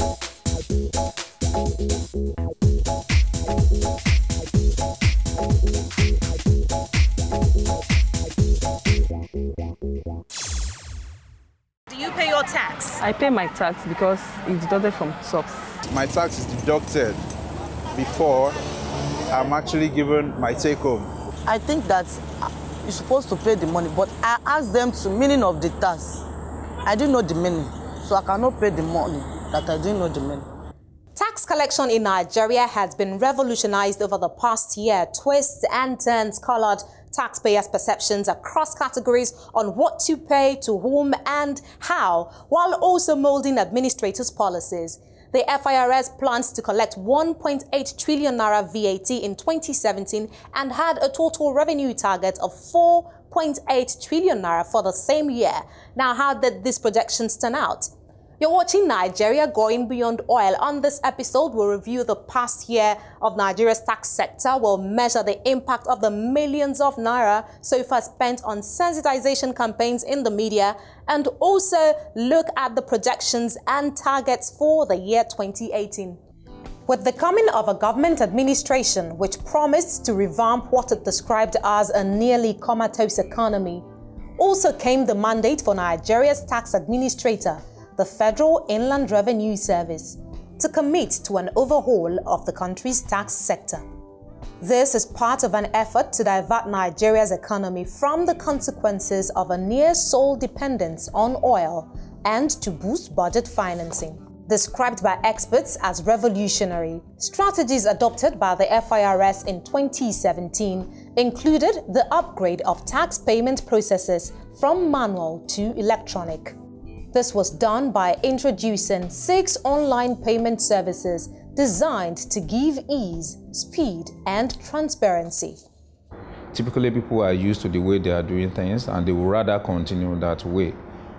Do you pay your tax? I pay my tax because it's deducted from SOPs. My tax is deducted before I'm actually given my take-home. I think that you're supposed to pay the money, but I asked them the meaning of the tax. I didn't know the meaning, so I cannot pay the money that I didn't know the meaning. Tax collection in Nigeria has been revolutionized over the past year. Twists and turns colored taxpayers' perceptions across categories on what to pay, to whom and how, while also molding administrators' policies. The FIRS plans to collect 1.8 trillion naira VAT in 2017 and had a total revenue target of 4.8 trillion naira for the same year. Now, how did these projections turn out? You're watching Nigeria Going Beyond Oil. On this episode, we'll review the past year of Nigeria's tax sector. We'll measure the impact of the millions of naira so far spent on sensitization campaigns in the media, and also look at the projections and targets for the year 2018. With the coming of a government administration which promised to revamp what it described as a nearly comatose economy, also came the mandate for Nigeria's tax administrator, the Federal Inland Revenue Service, to commit to an overhaul of the country's tax sector. This is part of an effort to divert Nigeria's economy from the consequences of a near sole dependence on oil and to boost budget financing. Described by experts as revolutionary, strategies adopted by the FIRS in 2017 included the upgrade of tax payment processes from manual to electronic. This was done by introducing 6 online payment services designed to give ease, speed, and transparency. Typically, people are used to the way they are doing things and they would rather continue that way.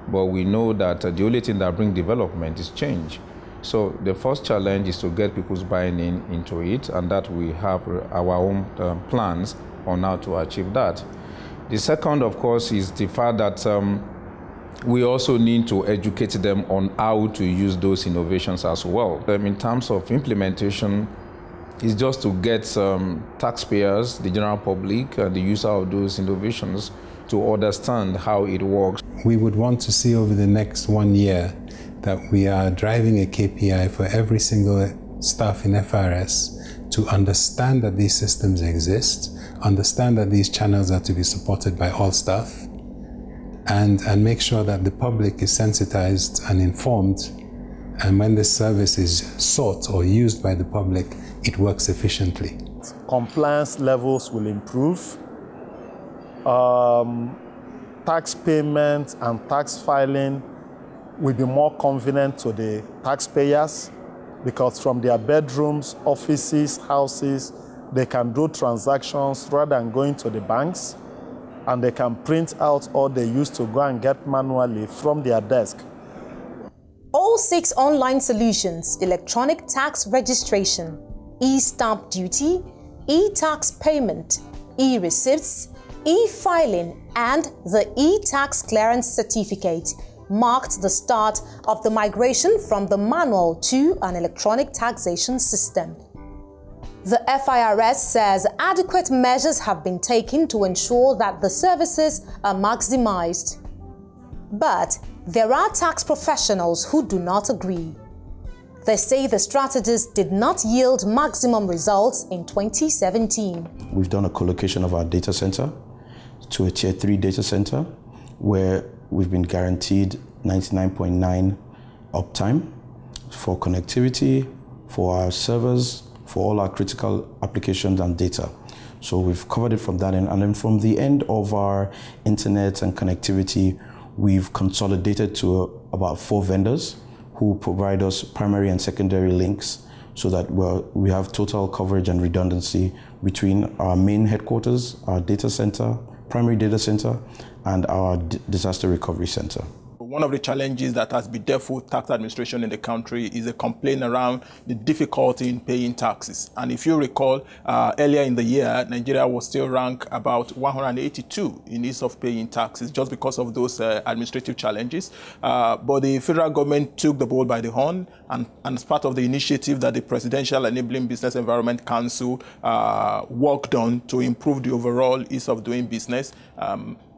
But we know that the only thing that brings development is change. So the first challenge is to get people's buying into it, and that we have our own plans on how to achieve that. The second, of course, is the fact that we also need to educate them on how to use those innovations as well. In terms of implementation, it's just to get taxpayers, the general public, and the user of those innovations to understand how it works. We would want to see over the next 1 year that we are driving a KPI for every single staff in FRS to understand that these systems exist, understand that these channels are to be supported by all staff, and make sure that the public is sensitized and informed, and when this service is sought or used by the public, it works efficiently. Compliance levels will improve. Tax payment and tax filing will be more convenient to the taxpayers, because from their bedrooms, offices, houses, they can do transactions rather than going to the banks, and they can print out all they used to go and get manually from their desk. All 6 online solutions, electronic tax registration, e-stamp duty, e-tax payment, e-receipts, e-filing, and the e-tax clearance certificate, marked the start of the migration from the manual to an electronic taxation system. The FIRS says adequate measures have been taken to ensure that the services are maximized. But there are tax professionals who do not agree. They say the strategies did not yield maximum results in 2017. We've done a collocation of our data center to a Tier 3 data center where we've been guaranteed 99.9 uptime for connectivity, for our servers, for all our critical applications and data. So we've covered it from that end. And then from the end of our internet and connectivity, we've consolidated to about 4 vendors who provide us primary and secondary links so that we have total coverage and redundancy between our main headquarters, our data center, primary data center, and our disaster recovery center. One of the challenges that has bedeviled tax administration in the country is a complaint around the difficulty in paying taxes. And if you recall, earlier in the year, Nigeria was still ranked about 182 in ease of paying taxes just because of those administrative challenges. But the federal government took the bull by the horn, and as part of the initiative that the Presidential Enabling Business Environment Council worked on to improve the overall ease of doing business,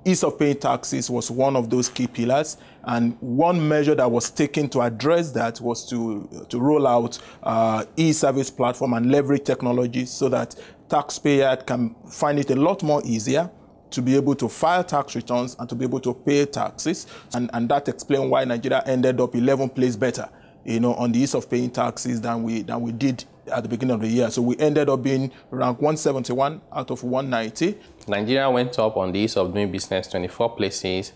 ease of paying taxes was one of those key pillars, and one measure that was taken to address that was to roll out e-service platform and leverage technology so that taxpayers can find it a lot more easier to be able to file tax returns and to be able to pay taxes, and that explains why Nigeria ended up 11th place better, on the ease of paying taxes than we did at the beginning of the year. So we ended up being ranked 171 out of 190. Nigeria went up on the ease of doing business 24 places,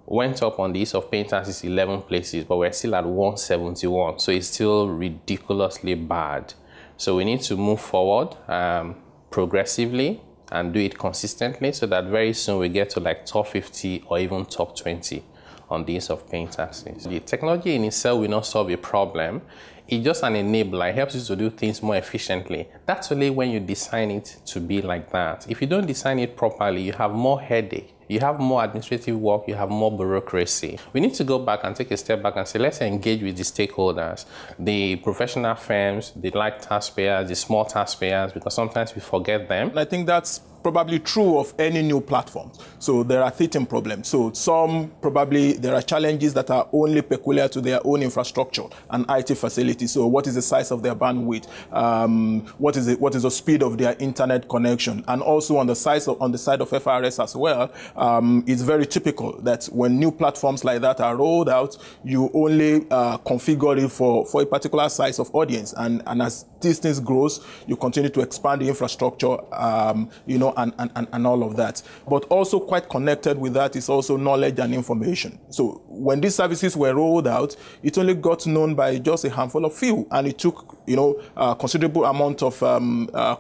went up on the ease of paying taxes 11 places, but we're still at 171. So it's still ridiculously bad. So we need to move forward progressively and do it consistently so that very soon we get to like top 50 or even top 20 on the ease of paying taxes. The technology in itself will not solve a problem. It's just an enabler. It helps you to do things more efficiently. That's only when you design it to be like that. If you don't design it properly, you have more headache. You have more administrative work, you have more bureaucracy. We need to go back and take a step back and say, let's engage with the stakeholders, the professional firms, the large taxpayers, the small taxpayers, because sometimes we forget them. And I think that's probably true of any new platform. So there are teething problems. So there are challenges that are only peculiar to their own infrastructure and IT facilities. So what is the size of their bandwidth? What is the speed of their internet connection? And also on the side of FRS as well, it's very typical that when new platforms like that are rolled out, you only configure it for a particular size of audience. And as these things grows, you continue to expand the infrastructure, and all of that. But also quite connected with that is also knowledge and information. So when these services were rolled out, it only got known by just a handful of few, and it took a considerable amount of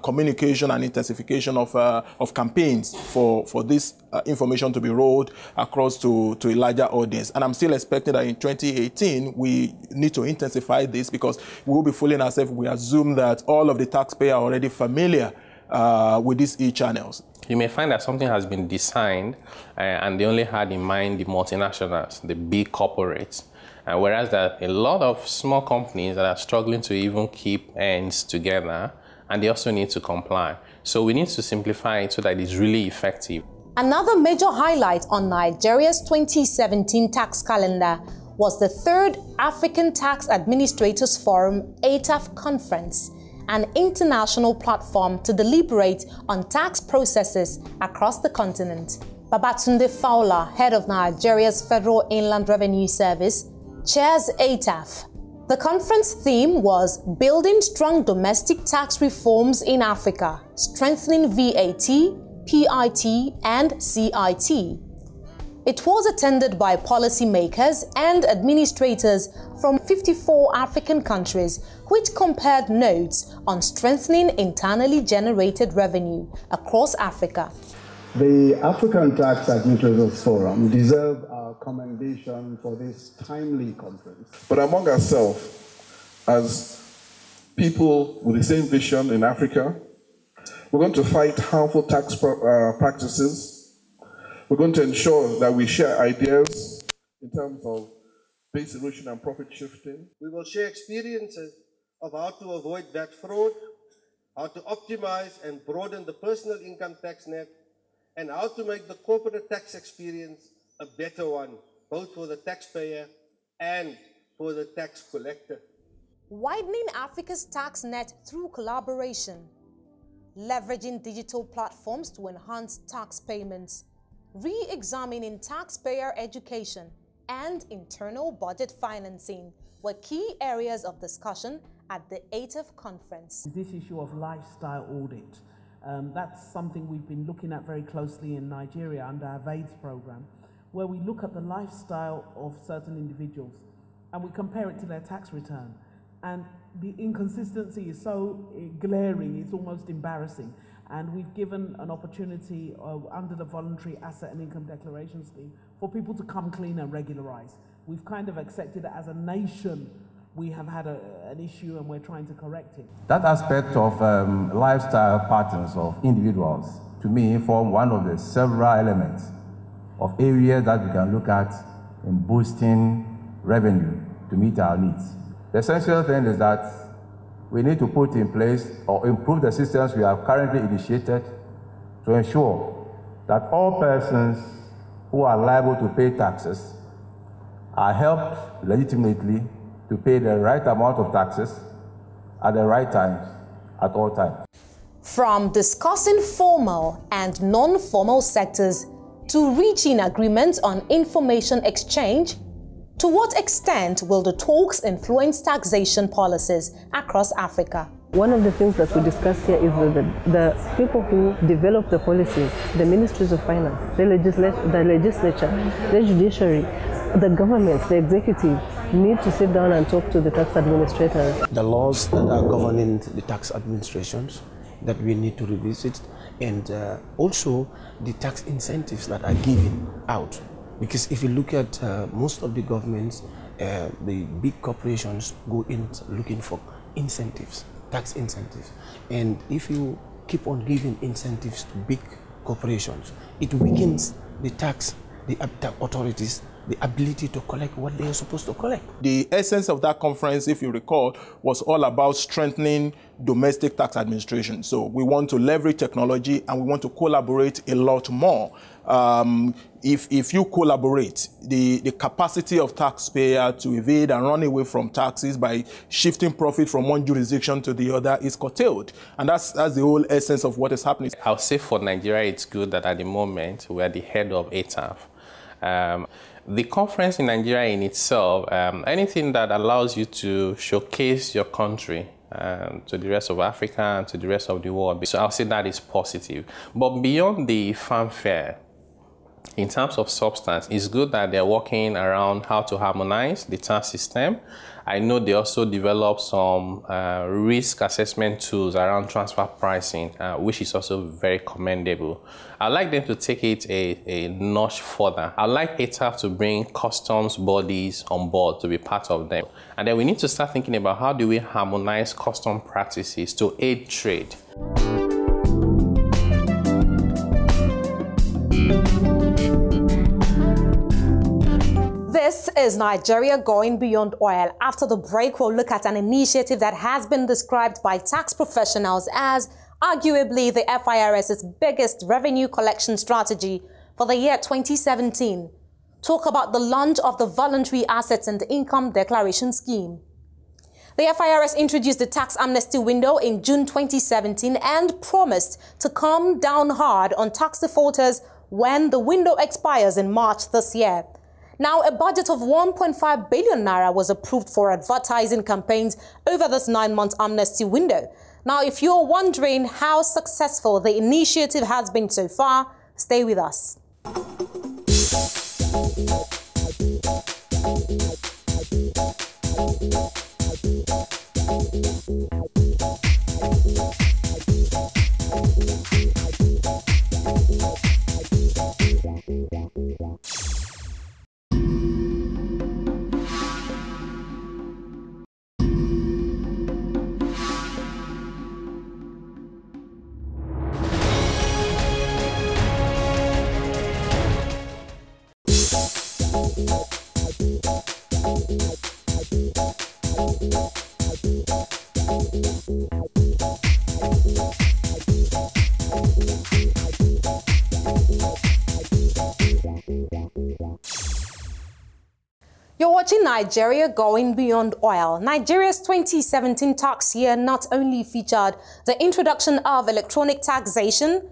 communication and intensification of campaigns for this information to be rolled across to a larger audience. And I'm still expecting that in 2018 we need to intensify this, because we will be fooling ourselves if we assume that all of the taxpayers are already familiar with these e-channels. You may find that something has been designed and they only had in mind the multinationals, the big corporates, whereas there are a lot of small companies that are struggling to even keep ends together, and they also need to comply. So we need to simplify it so that it's really effective. Another major highlight on Nigeria's 2017 tax calendar was the 3rd African Tax Administrators Forum ATAF Conference, an international platform to deliberate on tax processes across the continent. Babatunde Fowler, head of Nigeria's Federal Inland Revenue Service, chairs ATAF. The conference theme was Building Strong Domestic Tax Reforms in Africa, Strengthening VAT, PIT, and CIT. It was attended by policymakers and administrators from 54 African countries, which compared notes on strengthening internally generated revenue across Africa. The African Tax Administrators Forum deserves our commendation for this timely conference. But among ourselves, as people with the same vision in Africa, we're going to fight harmful tax practices. We're going to ensure that we share ideas in terms of base erosion and profit shifting. We will share experiences of how to avoid VAT fraud, how to optimize and broaden the personal income tax net, and how to make the corporate tax experience a better one, both for the taxpayer and for the tax collector. Widening Africa's tax net through collaboration, leveraging digital platforms to enhance tax payments, re-examining taxpayer education, and internal budget financing were key areas of discussion at the ATAF conference. This issue of lifestyle audit, that's something we've been looking at very closely in Nigeria under our VADES program, where we look at the lifestyle of certain individuals and we compare it to their tax return. And the inconsistency is so glaring, it's almost embarrassing. And we've given an opportunity under the voluntary asset and income declaration scheme for people to come clean and regularize. we've kind of accepted that as a nation we have had an issue and we're trying to correct it. That aspect of lifestyle patterns of individuals, to me, form one of the several elements of areas that we can look at in boosting revenue to meet our needs. The essential thing is that we need to put in place or improve the systems we have currently initiated to ensure that all persons who are liable to pay taxes are helped legitimately to pay the right amount of taxes at the right times, at all times. From discussing formal and non-formal sectors to reaching agreements on information exchange, to what extent will the talks influence taxation policies across Africa? One of the things that we discussed here is that the people who develop the policies, the ministries of finance, the legislature, the judiciary, the governments, the executive, need to sit down and talk to the tax administrators. The laws that are governing the tax administrations that we need to revisit, and also the tax incentives that are given out. Because if you look at most of the governments, the big corporations go in looking for incentives, tax incentives. And if you keep on giving incentives to big corporations, it weakens the tax authorities, the ability to collect what they are supposed to collect. The essence of that conference, if you recall, was all about strengthening domestic tax administration. So we want to leverage technology and we want to collaborate a lot more. If you collaborate, the capacity of taxpayer to evade and run away from taxes by shifting profit from one jurisdiction to the other is curtailed. And that's the whole essence of what is happening. I'll say for Nigeria, it's good that at the moment we're the head of ATAF. The conference in Nigeria in itself, anything that allows you to showcase your country to the rest of Africa and to the rest of the world, so I'll say that is positive. But beyond the fanfare, in terms of substance, it's good that they're working around how to harmonize the tax system. I know they also develop some risk assessment tools around transfer pricing, which is also very commendable. I'd like them to take it a notch further. I'd like ATAF to bring customs bodies on board to be part of them. And then we need to start thinking about how do we harmonize custom practices to aid trade. This is Nigeria going beyond oil. After the break, we'll look at an initiative that has been described by tax professionals as arguably the FIRS's biggest revenue collection strategy for the year 2017. Talk about the launch of the Voluntary Assets and Income Declaration Scheme. The FIRS introduced the tax amnesty window in June 2017 and promised to come down hard on tax defaulters when the window expires in March this year. Now, a budget of 1.5 billion naira was approved for advertising campaigns over this 9-month amnesty window. Now, if you're wondering how successful the initiative has been so far, stay with us. You're watching Nigeria Going Beyond Oil. Nigeria's 2017 tax year not only featured the introduction of electronic taxation,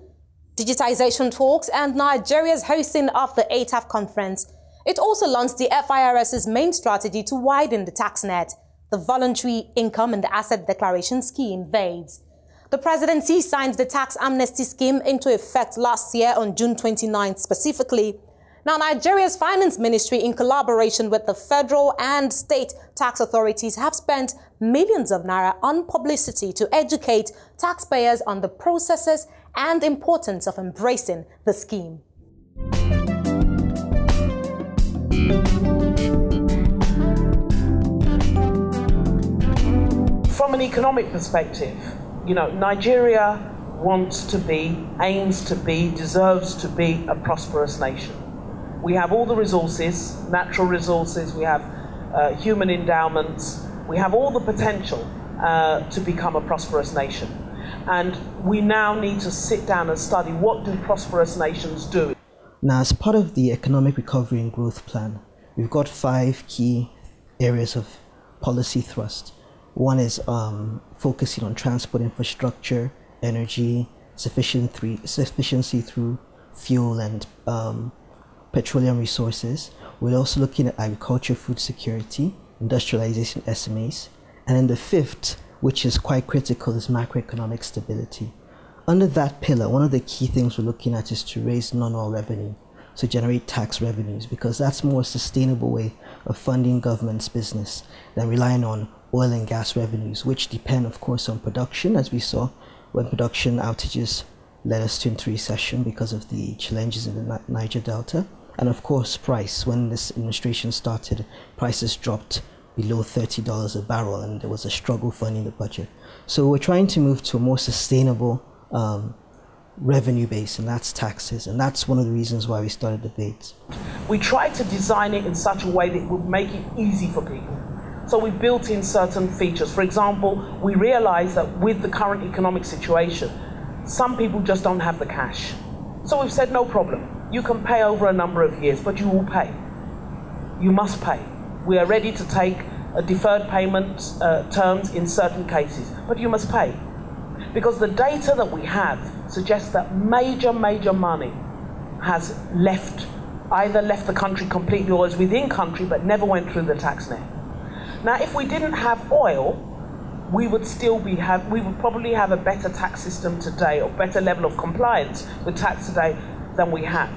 digitization talks, and Nigeria's hosting of the ATAF conference, it also launched the FIRS's main strategy to widen the tax net, the Voluntary Income and Asset Declaration Scheme, VADES. The presidency signed the tax amnesty scheme into effect last year on June 29th specifically. Now, Nigeria's finance ministry, in collaboration with the federal and state tax authorities, have spent millions of naira on publicity to educate taxpayers on the processes and importance of embracing the scheme. from an economic perspective, you know, Nigeria wants to be, aims to be, deserves to be a prosperous nation. We have all the resources, natural resources, we have human endowments, we have all the potential to become a prosperous nation. And we now need to sit down and study, what do prosperous nations do? Now, as part of the Economic Recovery and Growth Plan, we've got 5 key areas of policy thrust. One is focusing on transport infrastructure, energy, sufficiency through fuel and petroleum resources. We're also looking at agriculture, food security, industrialization, SMEs. And then the 5th, which is quite critical, is macroeconomic stability. Under that pillar, one of the key things we're looking at is to raise non-oil revenue, so generate tax revenues, because that's a more sustainable way of funding government's business than relying on oil and gas revenues, which depend, of course, on production, as we saw when production outages led us into recession because of the challenges in the Niger Delta. And of course, price. When this administration started, prices dropped below $30 a barrel, and there was a struggle funding the budget. So we're trying to move to a more sustainable revenue base, and that's taxes, and that's one of the reasons why we started debates. We tried to design it in such a way that it would make it easy for people. So we built in certain features. For example, we realized that with the current economic situation, some people just don't have the cash. So we've said, no problem. You can pay over a number of years, but you will pay. You must pay. We are ready to take a deferred payment terms in certain cases, but you must pay. Because the data that we have suggests that major money has either left the country completely or is within country but never went through the tax net. Now, if we didn't have oil, we would probably have a better tax system today, or better level of compliance with tax today than we have.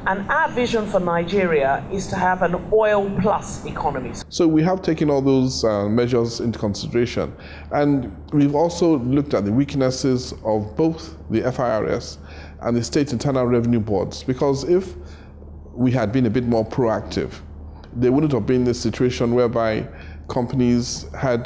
And our vision for Nigeria is to have an oil plus economy. So we have taken all those measures into consideration. And we've also looked at the weaknesses of both the FIRS and the state internal revenue boards, because if we had been a bit more proactive, there wouldn't have been this situation whereby companies had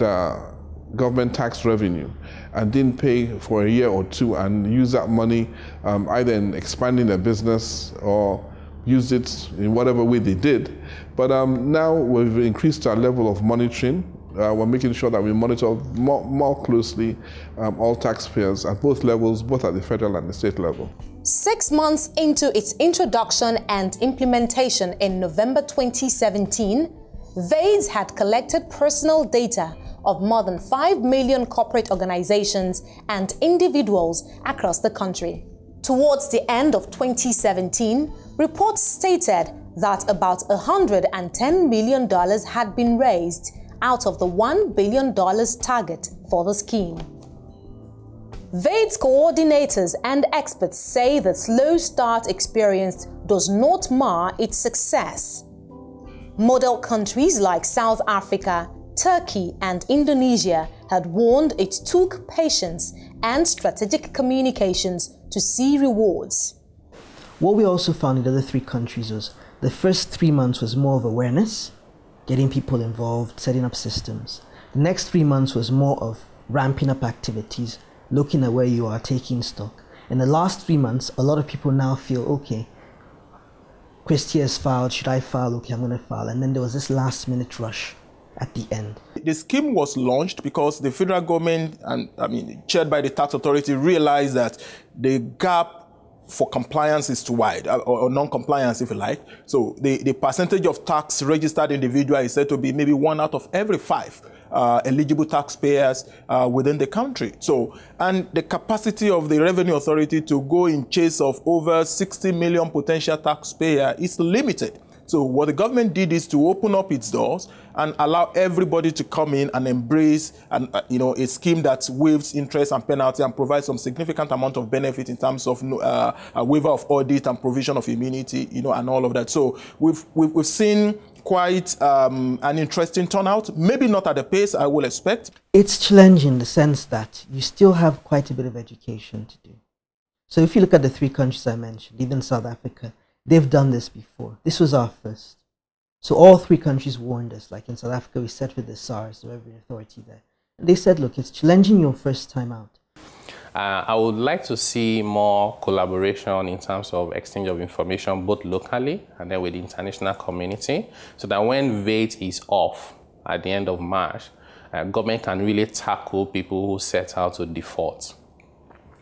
government tax revenue and didn't pay for a year or two and use that money either in expanding their business or use it in whatever way they did. But now we've increased our level of monitoring. We're making sure that we monitor more closely all taxpayers at both levels, both at the federal and the state level. 6 months into its introduction and implementation in November 2017, VAIDS had collected personal data of more than 5 million corporate organizations and individuals across the country. Towards the end of 2017, reports stated that about $110 million had been raised out of the $1 billion target for the scheme. VAIDS coordinators and experts say the slow start experienced does not mar its success. Model countries like South Africa, Turkey and Indonesia had warned it took patience and strategic communications to see rewards. What we also found in the other 3 countries was the first 3 months was more of awareness, getting people involved, setting up systems. The next 3 months was more of ramping up activities, looking at where you are, taking stock. In the last 3 months, a lot of people now feel, okay, Christy has filed, should I file? Okay, I'm going to file. And then there was this last minute rush at the end. The scheme was launched because the federal government, and chaired by the tax authority, realized that the gap for compliance is too wide, or non-compliance, if you like. So the percentage of tax registered individual is said to be maybe 1 out of every 5 eligible taxpayers within the country. So, and the capacity of the Revenue Authority to go in chase of over 60 million potential taxpayers is limited. So what the government did is to open up its doors and allow everybody to come in and embrace a scheme that waives interest and penalty and provides some significant amount of benefit in terms of a waiver of audit and provision of immunity, and all of that. So we've seen quite an interesting turnout, maybe not at the pace I will expect. It's challenging in the sense that you still have quite a bit of education to do. So if you look at the 3 countries I mentioned, even South Africa, they've done this before. This was our first. So all 3 countries warned us. Like in South Africa, we sat with the SARS, the Revenue Authority there. They said, look, it's challenging your first time out. I would like to see more collaboration in terms of exchange of information, both locally and then with the international community, so that when VAT is off at the end of March, government can really tackle people who set out to default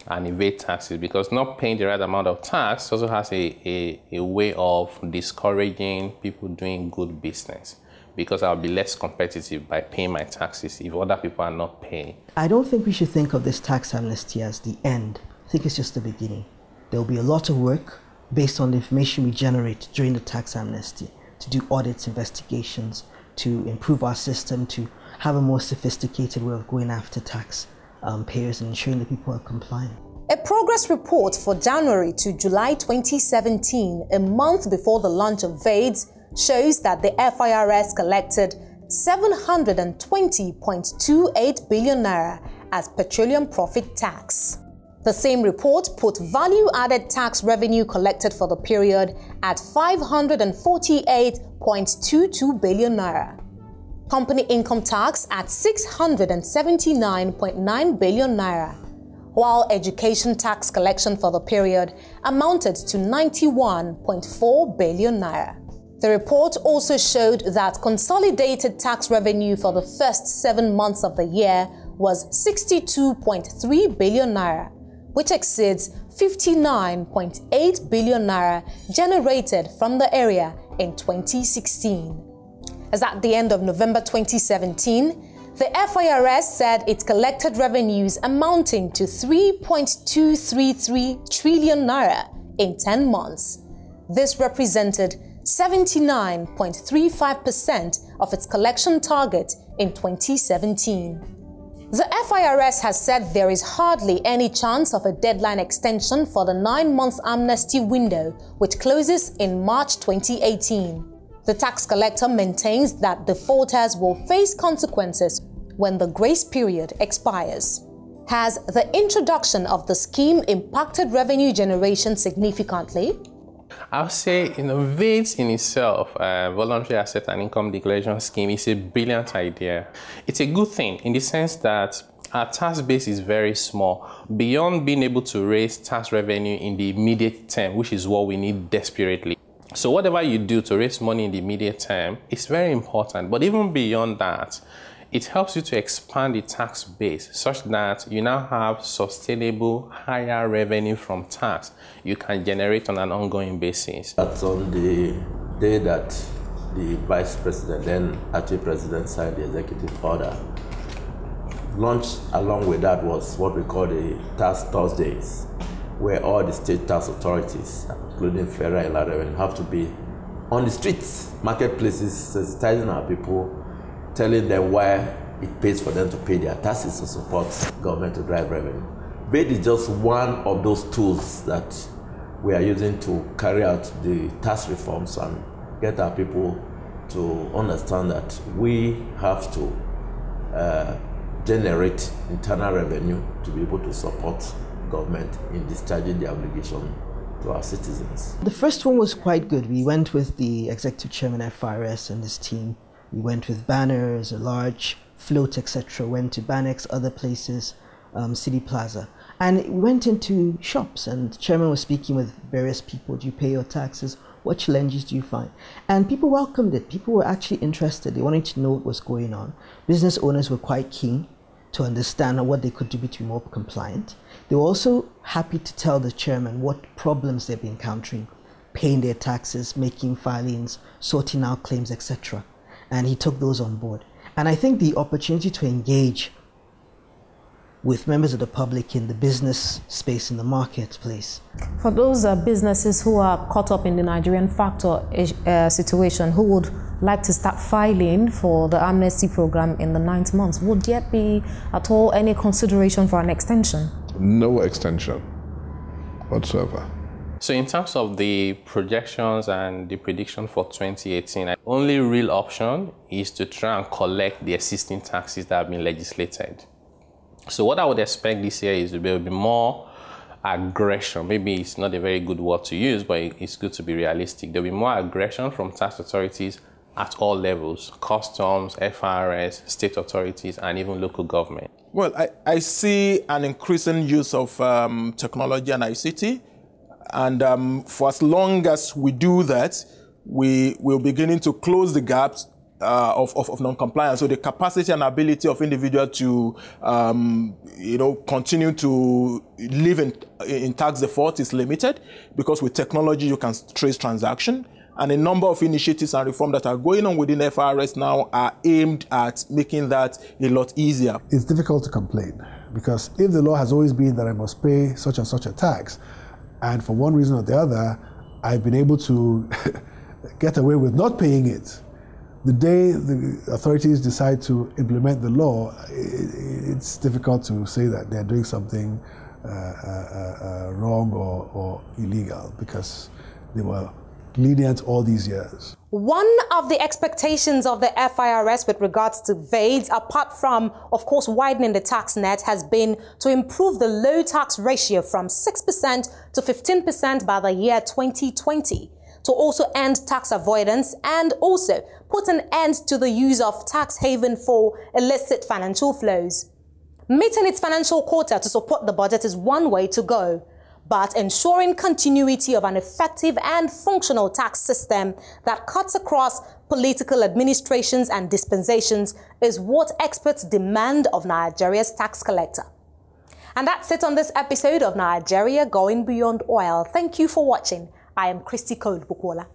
and evade taxes, because not paying the right amount of tax also has a way of discouraging people doing good business, because I'll be less competitive by paying my taxes if other people are not paying. I don't think we should think of this tax amnesty as the end. I think it's just the beginning. There will be a lot of work based on the information we generate during the tax amnesty to do audits, investigations, to improve our system, to have a more sophisticated way of going after tax payers and ensuring that people are compliant. A progress report for January to July 2017, a month before the launch of VAT, shows that the FIRS collected 720.28 billion naira as petroleum profit tax. The same report put value-added tax revenue collected for the period at 548.22 billion naira. Company income tax at 679.9 billion naira, while education tax collection for the period amounted to 91.4 billion naira. The report also showed that consolidated tax revenue for the first 7 months of the year was 62.3 billion naira, which exceeds 59.8 billion naira generated from the area in 2016. As at the end of November 2017, the FIRS said it collected revenues amounting to 3.233 trillion naira in 10 months. This represented 79.35% of its collection target in 2017. The FIRS has said there is hardly any chance of a deadline extension for the 9-month amnesty window, which closes in March 2018. The tax collector maintains that defaulters will face consequences when the grace period expires. Has the introduction of the scheme impacted revenue generation significantly? I'll say, VAT in itself, voluntary asset and income declaration scheme, is a brilliant idea. It's a good thing in the sense that our tax base is very small. Beyond being able to raise tax revenue in the immediate term, which is what we need desperately. So whatever you do to raise money in the immediate term is very important. But even beyond that, it helps you to expand the tax base such that you now have sustainable higher revenue from tax you can generate on an ongoing basis. That's on the day that the Vice President, then Acting President, signed the executive order. Launched along with that was what we call the Tax Thursdays, where all the state tax authorities, including federal and revenue, have to be on the streets, marketplaces, sensitizing our people, telling them why it pays for them to pay their taxes to support government to drive revenue. VAT is just one of those tools that we are using to carry out the tax reforms and get our people to understand that we have to generate internal revenue to be able to support government in discharging the obligation to our citizens. The first one was quite good. We went with the executive chairman at FIRS and his team. We went with banners, a large float, etc. Went to Banex, other places, City Plaza. And we went into shops and the chairman was speaking with various people. Do you pay your taxes? What challenges do you find? And people welcomed it. People were actually interested. They wanted to know what was going on. Business owners were quite keen to understand what they could do to be more compliant. They were also happy to tell the chairman what problems they've been encountering, paying their taxes, making filings, sorting out claims, etc. And he took those on board. And I think the opportunity to engage with members of the public in the business space, in the marketplace. For those businesses who are caught up in the Nigerian factor situation, who would like to start filing for the amnesty program in the 9th month, would there be at all any consideration for an extension? No extension whatsoever. So in terms of the projections and the prediction for 2018, the only real option is to try and collect the existing taxes that have been legislated. So what I would expect this year is there will be more aggression. Maybe it's not a very good word to use, but it's good to be realistic. There will be more aggression from tax authorities at all levels, customs, FRS, state authorities, and even local government? Well, I see an increasing use of technology and ICT. And for as long as we do that, we're beginning to close the gaps of non-compliance. So the capacity and ability of individuals to, continue to live in tax default is limited, because with technology you can trace transaction. And a number of initiatives and reforms that are going on within FRS now are aimed at making that a lot easier. It's difficult to complain, because if the law has always been that I must pay such and such a tax, and for one reason or the other, I've been able to get away with not paying it, the day the authorities decide to implement the law, it's difficult to say that they're doing something wrong or illegal, because they were lenient all these years. One of the expectations of the FIRS with regards to VADES, apart from, of course, widening the tax net, has been to improve the low tax ratio from 6% to 15% by the year 2020, to also end tax avoidance and also put an end to the use of tax haven for illicit financial flows. Meeting its financial quota to support the budget is one way to go, but ensuring continuity of an effective and functional tax system that cuts across political administrations and dispensations is what experts demand of Nigeria's tax collector. And that's it on this episode of Nigeria Going Beyond Oil. Thank you for watching. I am Christy Cole Bukola.